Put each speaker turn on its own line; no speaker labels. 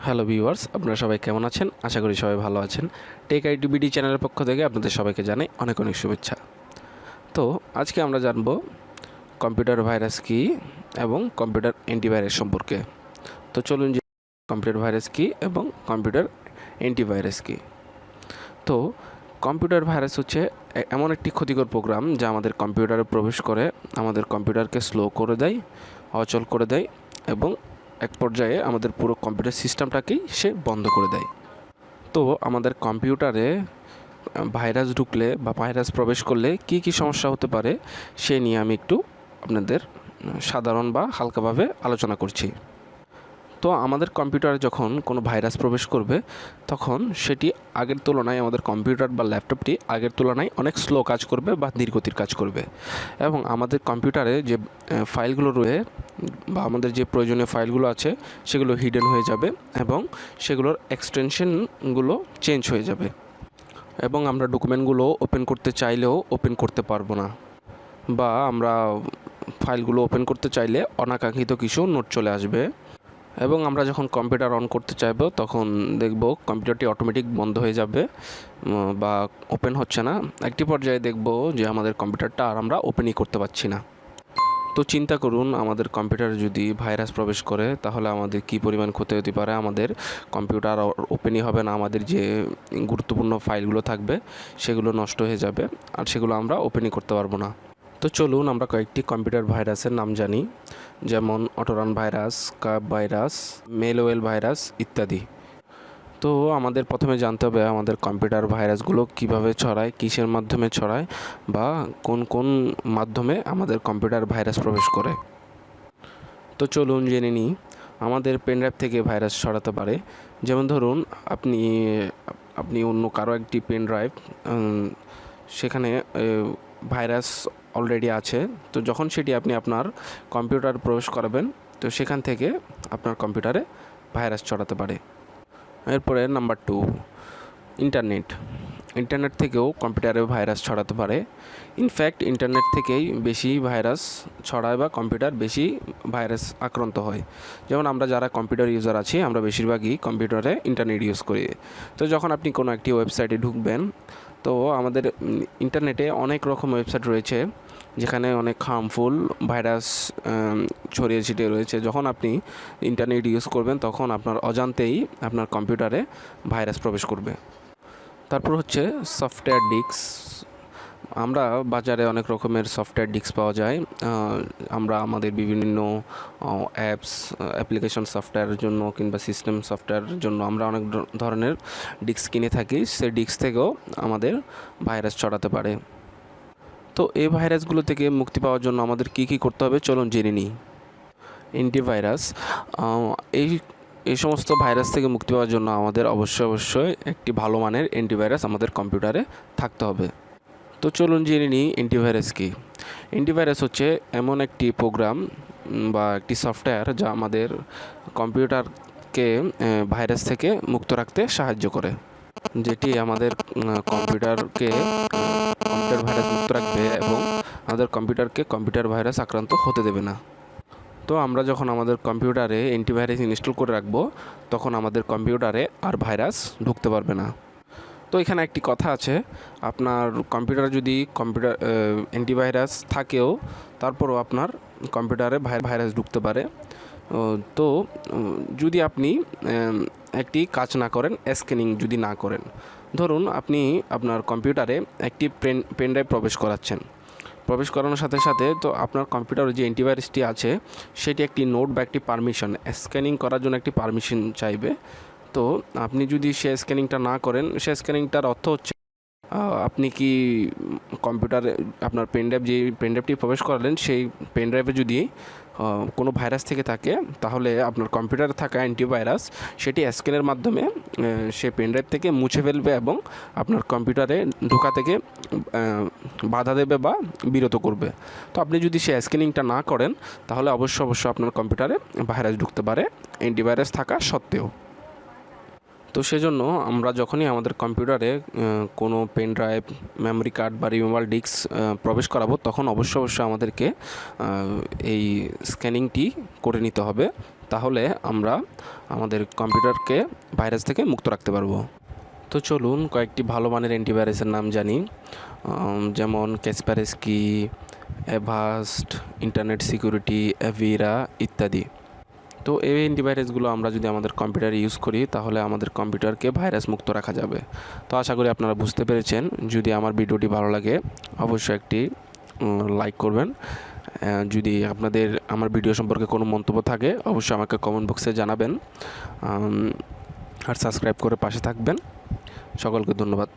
Hello viewers, আপনারা সবাই কেমন আছেন? আশা করি সবাই ভালো আছেন। টেক আইটিবিডি চ্যানেলের পক্ষ থেকে আপনাদের সবাইকে জানাই অনেক অনেক শুভেচ্ছা। তো আজকে আমরা জানব কম্পিউটার ভাইরাস কী এবং কম্পিউটার অ্যান্টিভাইরাস সম্পর্কে। তো চলুন যে কম্পিউটার ভাইরাস কী এবং কম্পিউটার অ্যান্টিভাইরাস কী। তো কম্পিউটার ভাইরাস হচ্ছে এমন একটি ক্ষতিকর প্রোগ্রাম যা আমাদের কম্পিউটারে প্রবেশ করে আমাদের কম্পিউটারকে স্লো করে দেয়, অচল করে দেয় এবং এক পর্যায়ে আমাদের পুরো কম্পিউটার সিস্টেমটাকেই সে বন্ধ করে দেয়। তো আমাদের কম্পিউটারে ভাইরাস ঢুকলে বা ভাইরাস প্রবেশ করলে কী কী সমস্যা হতে পারে সে নিয়ে আমি একটু আপনাদের সাধারণ বা হালকাভাবে আলোচনা করছি। তো আমাদের কম্পিউটারে যখন কোনো ভাইরাস প্রবেশ করবে তখন সেটি আগের তুলনায় আমাদের কম্পিউটার বা ল্যাপটপটি আগের তুলনায় অনেক স্লো কাজ করবে বা ধীরগতির কাজ করবে এবং আমাদের কম্পিউটারে যে ফাইলগুলো রয়েছে বা আমাদের যে প্রয়োজনীয় ফাইলগুলো আছে সেগুলো হিডেন হয়ে যাবে এবং সেগুলোর এক্সটেনশনগুলো চেঞ্জ হয়ে যাবে এবং আমরা ডকুমেন্টগুলো ওপেন করতে চাইলেও ওপেন করতে পারবো না বা আমরা ফাইলগুলো ওপেন করতে চাইলে অনাকাঙ্ক্ষিত কিছু নোট চলে আসবে এবং আমরা যখন কম্পিউটার অন করতে চাইব তখন দেখব কম্পিউটারটি অটোমেটিক বন্ধ হয়ে যাবে বা ওপেন হচ্ছে না। একটি পর্যায়ে দেখব যে আমাদের কম্পিউটারটা আর আমরা ওপেনই করতে পারছি না। তো চিন্তা করুন, আমাদের কম্পিউটারে যদি ভাইরাস প্রবেশ করে তাহলে আমাদের কী পরিমাণ ক্ষতি হতে পারে। আমাদের কম্পিউটার ওপেনই হবে না, আমাদের যে গুরুত্বপূর্ণ ফাইলগুলো থাকবে সেগুলো নষ্ট হয়ে যাবে আর সেগুলো আমরা ওপেনই করতে পারবো না। তো চলুন আমরা কয়েকটি কম্পিউটার ভাইরাসের নাম জানি, যেমন অটোরান ভাইরাস, কাপ ভাইরাস, মেলওয়েল ভাইরাস ইত্যাদি। তো আমাদের প্রথমে জানতে হবে আমাদের কম্পিউটার ভাইরাসগুলো কিভাবে ছড়ায়, কিসের মাধ্যমে ছড়ায় বা কোন কোন মাধ্যমে আমাদের কম্পিউটার ভাইরাস প্রবেশ করে। তো চলুন জেনে নিই। আমাদের পেনড্রাইভ থেকে ভাইরাস ছড়াতে পারে, যেমন ধরুন আপনি অন্য কারো একটি পেনড্রাইভ, সেখানে ভাইরাস অলরেডি আছে। তো যখন সেটি আপনি আপনার কম্পিউটার প্রবেশ করাবেন তো সেখান থেকে আপনার কম্পিউটারে ভাইরাস ছড়াতে পারে। এরপরে নাম্বার 2, ইন্টারনেট থেকেও কম্পিউটারে ভাইরাস ছড়াতে পারে। ইনফ্যাক্ট ইন্টারনেট থেকেই বেশি ভাইরাস ছড়ায় বা কম্পিউটার বেশি ভাইরাস আক্রান্ত হয়। যেমন আমরা যারা কম্পিউটার ইউজার আছি আমরা বেশিরভাগই কম্পিউটারে ইন্টারনেট ইউজ করি। তো যখন আপনি কোনো একটি ওয়েবসাইটে ঢুকবেন তো আমাদের ইন্টারনেটে অনেক রকম ওয়েবসাইট রয়েছে যেখানে অনেক হার্মফুল ভাইরাস ছড়িয়ে ছিটিয়ে রয়েছে। যখন আপনি ইন্টারনেট ইউজ করবেন তখন আপনার অজান্তেই আপনার কম্পিউটারে ভাইরাস প্রবেশ করবে। তারপর হচ্ছে সফটওয়্যার ডিস্ক। আমরা বাজারে অনেক রকমের সফটওয়্যার ডিস্ক পাওয়া যায়। আমরা আমাদের বিভিন্ন অ্যাপ্লিকেশন সফটওয়্যারের জন্য কিংবা সিস্টেম সফটওয়্যারের জন্য আমরা অনেক ধরনের ডিস্ক কিনে থাকি। সেই ডিস্ক থেকেও আমাদের ভাইরাস ছড়াতে পারে। তো এই ভাইরাসগুলো থেকে মুক্তি পাওয়ার জন্য আমাদের কী কী করতে হবে চলুন জেনে নিই। অ্যান্টিভাইরাস, এই সমস্ত ভাইরাস থেকে মুক্তি পাওয়ার জন্য আমাদের অবশ্যই একটি ভালো মানের অ্যান্টিভাইরাস আমাদের কম্পিউটারে থাকতে হবে। তো চলুন জেনে নিই অ্যান্টিভাইরাস কী। অ্যান্টিভাইরাস হচ্ছে এমন একটি প্রোগ্রাম বা একটি সফটওয়্যার যা আমাদের কম্পিউটারকে ভাইরাস থেকে মুক্ত রাখতে সাহায্য করে, যেটি আমাদের কম্পিউটার ভাইরাস মুক্ত রাখবে এবং আমাদের কম্পিউটার ভাইরাস আক্রান্ত হতে দেবে না। তো আমরা যখন আমাদের কম্পিউটারে অ্যান্টিভাইরাস ইনস্টল করে রাখবো তখন আমাদের কম্পিউটারে আর ভাইরাস ঢুকতে পারবে না। তো এখানে একটি কথা আছে, আপনার কম্পিউটারে যদি অ্যান্টিভাইরাস থাকেও তারপরও আপনার কম্পিউটারে ভাইরাস ঢুকতে পারে। তো যদি আপনি একটি কাজ না করেন, স্ক্যানিং যদি না করেন, ধরুন আপনি আপনার কম্পিউটারে একটি পেনড্রাইভ প্রবেশ করানোর সাথে সাথে তো আপনার কম্পিউটারে যে অ্যান্টিভাইরাসটি আছে সেটি একটি নোট বা একটি পারমিশন, স্ক্যানিং করার জন্য একটি পারমিশন চাইবে। তো আপনি যদি সে স্ক্যানিংটা না করেন, সে স্ক্যানিংটার অর্থ হচ্ছে আপনি কি কম্পিউটারে আপনার পেনড্রাইভটি প্রবেশ করালেন সেই পেনড্রাইভে যদি কোনো ভাইরাস থেকে থাকে তাহলে আপনার কম্পিউটারে থাকা অ্যান্টিভাইরাস সেটি স্ক্যানের মাধ্যমে সে পেনড্রাইভ থেকে মুছে ফেলবে এবং আপনার কম্পিউটারে ঢোকা থেকে বাধা দেবে বা বিরত করবে। তো আপনি যদি সে স্ক্যানিংটা না করেন তাহলে অবশ্যই আপনার কম্পিউটারে ভাইরাস ঢুকতে পারে অ্যান্টিভাইরাস থাকা সত্ত্বেও। তো সেজন্য আমরা যখনই আমাদের কম্পিউটারে কোনো পেন ড্রাইভ, মেমোরি কার্ড বা রিমুভাল ডিস্ক প্রবেশ করাবো তখন অবশ্যই আমাদেরকে এই স্ক্যানিংটি করে নিতে হবে। তাহলে আমরা আমাদের কম্পিউটারকে ভাইরাস থেকে মুক্ত রাখতে পারবো। তো চলুন কয়েকটি ভালো মানের অ্যান্টিভাইরাসের নাম জানি, যেমন Kaspersky, Avast, internet security, Avira ইত্যাদি। তো এই অ্যান্টিভাইরাসগুলো আমরা যদি আমাদের কম্পিউটারে ইউজ করি তাহলে আমাদের কম্পিউটারকে ভাইরাস মুক্ত রাখা যাবে। তো আশা করি আপনারা বুঝতে পেরেছেন। যদি আমার ভিডিওটি ভালো লাগে অবশ্যই একটি লাইক করবেন। যদি আপনাদের আমার ভিডিও সম্পর্কে কোনো মন্তব্য থাকে অবশ্যই আমাকে কমেন্ট বক্সে জানাবেন, আর সাবস্ক্রাইব করে পাশে থাকবেন। সকলকে ধন্যবাদ।